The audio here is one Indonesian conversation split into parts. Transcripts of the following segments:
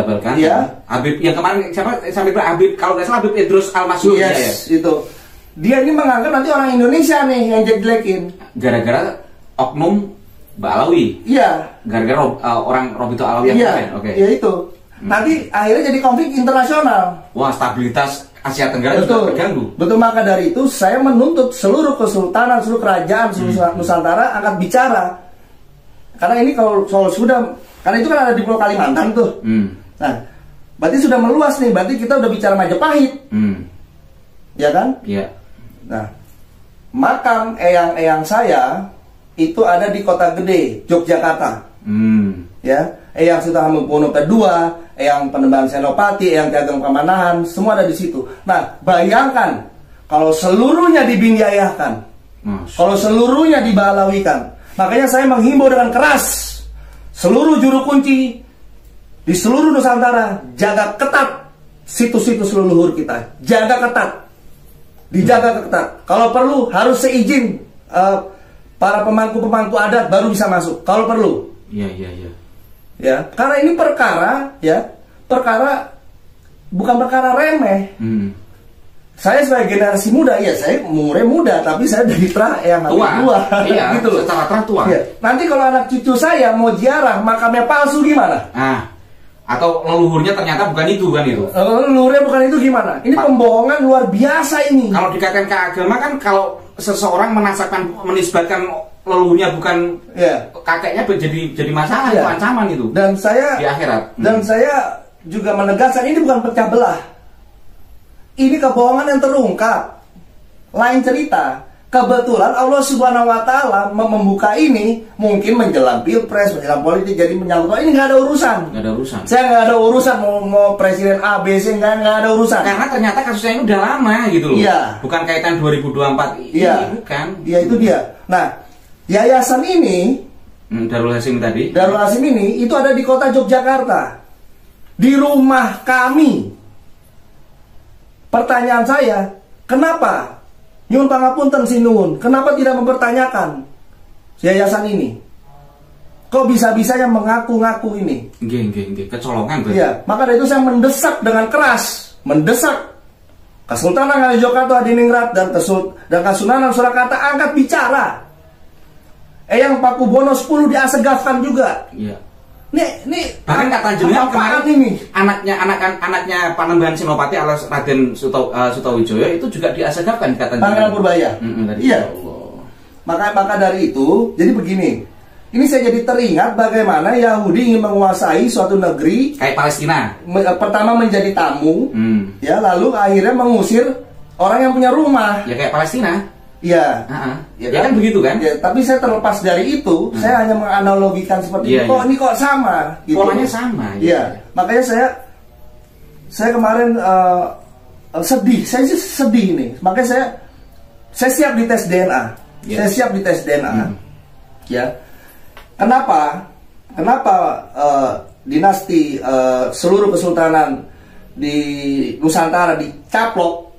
dilabelkan. Iya. Habib yang kemarin siapa sampai Habib kalau nggak salah Habib Idrus Al-Mas'ud Yes, ya. itu. Dia ini menganggap nanti orang Indonesia nih yang jelek-jelekin. Gara-gara oknum Mbak Alawi. Iya. Gara-gara orang Robito Alawi yang Iya. kemarin. Oke. Iya itu. Nanti akhirnya jadi konflik internasional. Wah, stabilitas Asia Tenggara juga terganggu. Betul, maka dari itu saya menuntut seluruh kesultanan, seluruh kerajaan, seluruh Nusantara angkat bicara. Karena ini kalau soal sudah, karena itu kan ada di Pulau Kalimantan tuh. Nah, berarti sudah meluas nih, berarti kita udah bicara Majapahit. Ya kan? Iya. Nah, makam eyang-eyang saya itu ada di Kota Gede, Yogyakarta. Ya, Eyang Suta Hamengkubuwono II, Eyang Panembahan Senopati, Eyang Ki Ageng Pramanahan, semua ada di situ. Nah, bayangkan kalau seluruhnya dibinjayahkan, kalau seluruhnya dibalawikan. Makanya saya menghimbau dengan keras seluruh juru kunci di seluruh Nusantara, jaga ketat situs-situs leluhur kita, jaga ketat, dijaga ketat. Kalau perlu harus seizin para pemangku-pemangku adat baru bisa masuk. Kalau perlu. Iya. Ya, karena ini perkara, ya, perkara bukan perkara remeh. Saya sebagai generasi muda, ya saya umurnya muda, tapi saya dari yang tua, iya, gitu loh. Secara tua. Ya. Nanti kalau anak cucu saya mau ziarah makamnya palsu gimana? Atau leluhurnya ternyata bukan itu kan itu. Leluhurnya bukan itu gimana? Ini pembohongan luar biasa ini. Kalau dikaitkan ke agama kan kalau seseorang menisbatkan leluhurnya bukan kakeknya jadi masalah, itu ancaman itu. Dan saya di akhirat. Dan saya juga menegaskan ini bukan pecah belah. Ini kebohongan yang terungkap. Lain cerita. Kebetulan Allah Subhanahu wa Ta'ala membuka ini mungkin menjelang pilpres, menjelang politik, jadi menyangkut ini nggak ada urusan. Nggak ada urusan. Saya nggak ada urusan mau presiden A, B, C, nggak ada urusan. Karena ternyata kasusnya ini udah lama gitu loh. Iya. Bukan kaitan 2024 ini. Iya. Bukan. Iya, itu dia. Nah, yayasan ini, Darul Hasim tadi. Darul Hasim ini itu ada di kota Yogyakarta, di rumah kami. Pertanyaan saya, kenapa? Nyun pangapunten sinuwun, kenapa tidak mempertanyakan yayasan ini? Kok bisa-bisanya mengaku-ngaku ini? Nggih, kecolongan berarti. Iya, maka dari itu saya mendesak dengan keras, mendesak Kesultanan Ngalijokato Hadiningrat dan Kasunanan Surakarta angkat bicara. Eyang Pakubuwono 10 diasegafkan juga. Iya. Nih bahkan kata jenengan kemarin ini anaknya Panembahan Senopati alias Raden Sutawijaya itu juga diasegafkan kata jenengan. Pangeran Purbaya. Iya. Maka dari itu, jadi begini. Ini saya jadi teringat bagaimana Yahudi ingin menguasai suatu negeri kayak Palestina. Pertama menjadi tamu, ya, lalu akhirnya mengusir orang yang punya rumah. Ya kayak Palestina. Iya. Ya kan begitu kan? Ya, tapi saya terlepas dari itu, saya hanya menganalogikan seperti ini. Ini kok sama? Gitu. Polanya sama. Iya. Makanya saya kemarin sedih. Saya sih sedih nih. Makanya saya siap dites DNA. Saya siap dites DNA. Ya. Kenapa dinasti seluruh kesultanan di Nusantara dicaplok?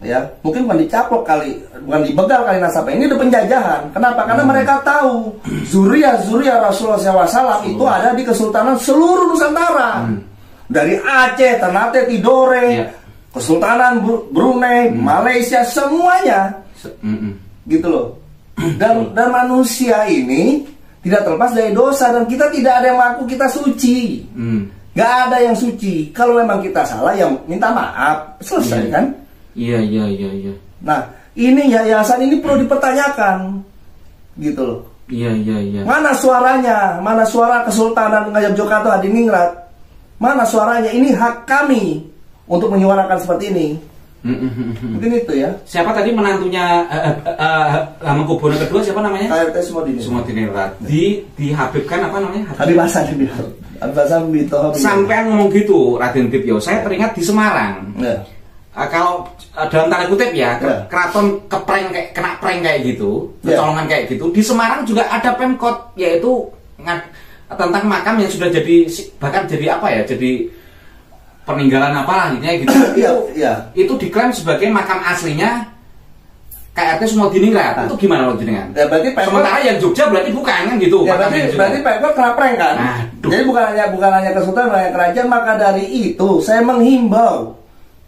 Ya, mungkin bukan dicaplok kali, bukan dibegal kali nasabah. Ini udah penjajahan. Kenapa? Karena mereka tahu zuriyah Rasulullah SAW itu ada di kesultanan seluruh Nusantara. Dari Aceh, Ternate, Tidore, Kesultanan Brunei, Malaysia, semuanya. Gitu loh. Dan manusia ini tidak terlepas dari dosa, dan kita tidak ada yang mengaku kita suci. Gak ada yang suci. Kalau memang kita salah, ya minta maaf. Selesai kan? Iya. Nah, ini yayasan ini perlu dipertanyakan, gitu loh. Iya. Mana suaranya? Mana suara Kesultanan Ngayogyakarta Hadiningrat? Mana suaranya? Ini hak kami untuk menyuarakan seperti ini. Mungkin itu ya. Siapa tadi menantunya Hamengkubuwono II? Siapa namanya? KRT Sumodiningrat. Dihabibkan apa namanya? Habib Hasan Bito. Sampai ngomong gitu, Raden Tibyo. Saya teringat di Semarang. Kalau dalam tanda kutip ya, keraton kena prank kayak gitu, kecolongan kayak gitu. Di Semarang juga ada Pemkot, yaitu tentang makam yang sudah jadi, bahkan jadi apa ya, jadi peninggalan apalah intinya gitu. Iya. Itu diklaim sebagai makam aslinya KRT semua diningrat. Itu gimana lo jenengan? Ya berarti sementara yang Jogja berarti bukan kan gitu. Ya berarti Pemkot kena prank kan? Jadi bukan hanya kesultanan, bukan hanya kerajaan. Maka dari itu saya menghimbau,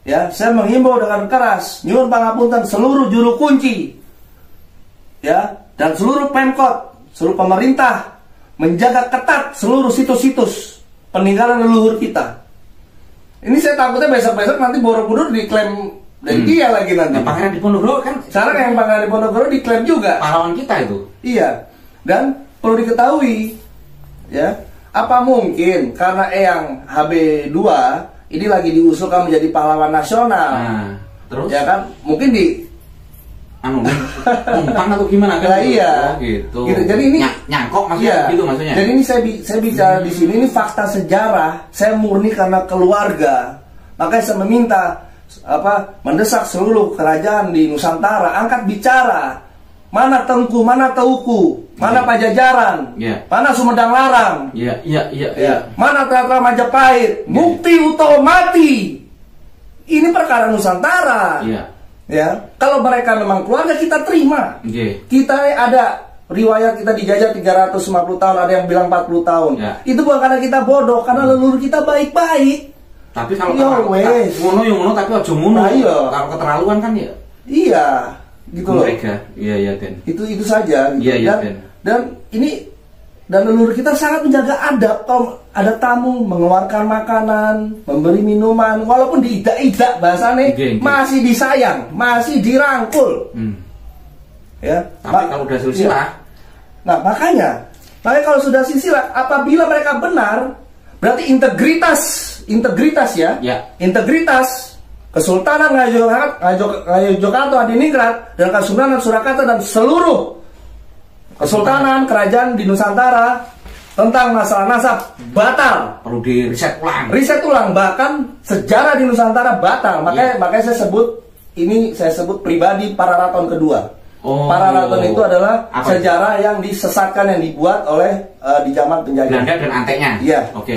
ya, saya menghimbau dengan keras, nyuwun pangapunten seluruh juru kunci, ya, dan seluruh Pemkot, seluruh pemerintah menjaga ketat seluruh situs-situs peninggalan leluhur kita. Ini saya takutnya besok-besok nanti Borobudur diklaim dari dia lagi nanti. Pangeran Diponegoro kan sekarang yang Pangeran Diponegoro diklaim juga. Pahlawan kita itu. Iya. Dan perlu diketahui, ya, apa mungkin karena Eyang HB2 ini lagi diusulkan menjadi pahlawan nasional. Nah, terus? Ya kan, mungkin di numpang atau gimana kan? Nah, iya. Gitu. Jadi ini nyangkok maksudnya, iya. Gitu maksudnya. Jadi ini saya bicara di sini ini fakta sejarah. Saya murni karena keluarga. Makanya saya meminta mendesak seluruh kerajaan di Nusantara angkat bicara. Mana Tengku, mana Teuku, mana Pajajaran, mana Sumedang Larang, mana Tatra Majapahit, Mukti Utomati. Ini perkara Nusantara. Ya, kalau mereka memang keluarga kita terima. Kita ada riwayat kita dijajah 350 tahun, ada yang bilang 40 tahun. Itu bukan karena kita bodoh, karena leluhur kita baik-baik. Tapi kalau ngono tapi ojo ngono. Kalau keterlaluan kan ya. Iya, gitu loh. Iya, Den. Itu saja gitu. Iya, Den. Dan leluhur kita sangat menjaga adab. Kalau ada tamu mengeluarkan makanan, memberi minuman, walaupun diidak-idak bahasanya, masih disayang, masih dirangkul. Ya. Tapi kalau udah silsilah, nah makanya kalau sudah silsilah, apabila mereka benar, berarti integritas ya. Integritas Kesultanan Ngayogyakarta, Hadiningrat, dan Kesultanan Surakarta dan seluruh kesultanan kerajaan di Nusantara tentang masalah nasab batal. Perlu di riset ulang. Bahkan sejarah di Nusantara batal. Makanya saya sebut pribadi Pararaton kedua. Pararaton itu adalah sejarah yang disesatkan, yang dibuat oleh di zaman penjajahan Belanda dan anteknya. Iya. Oke.